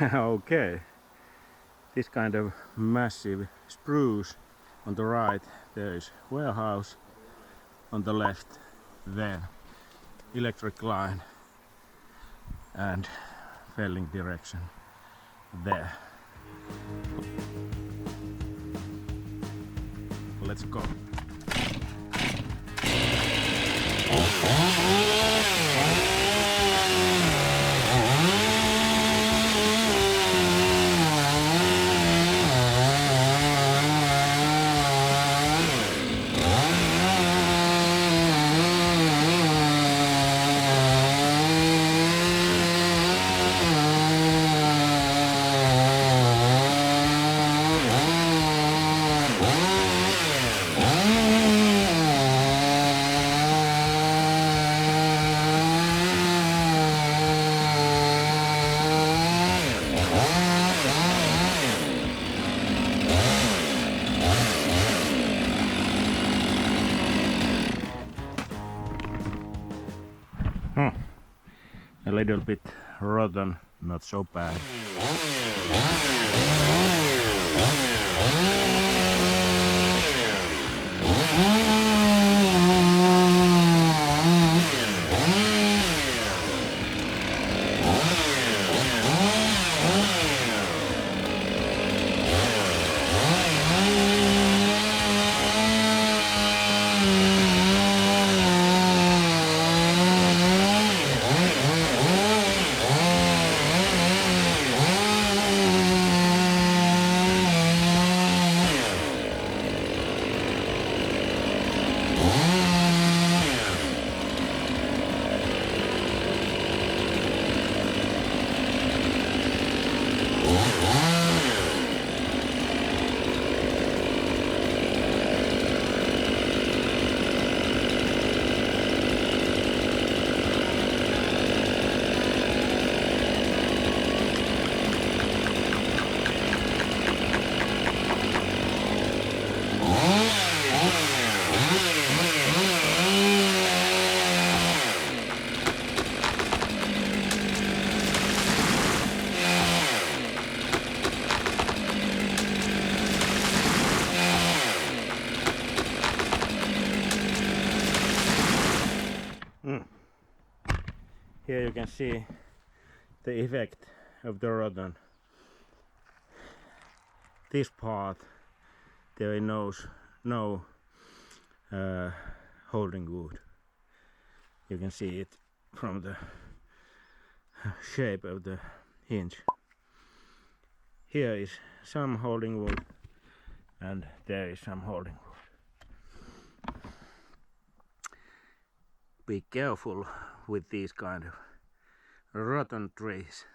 Okay, this kind of massive spruce on the right, there is warehouse, on the left there electric line and felling direction there. Let's go. A little bit rotten, not so bad. Here you can see the effect of the rotten. This part there is no holding wood. You can see it from the shape of the hinge. Here is some holding wood and there is some holding wood. Be careful with these kind of rotten trees.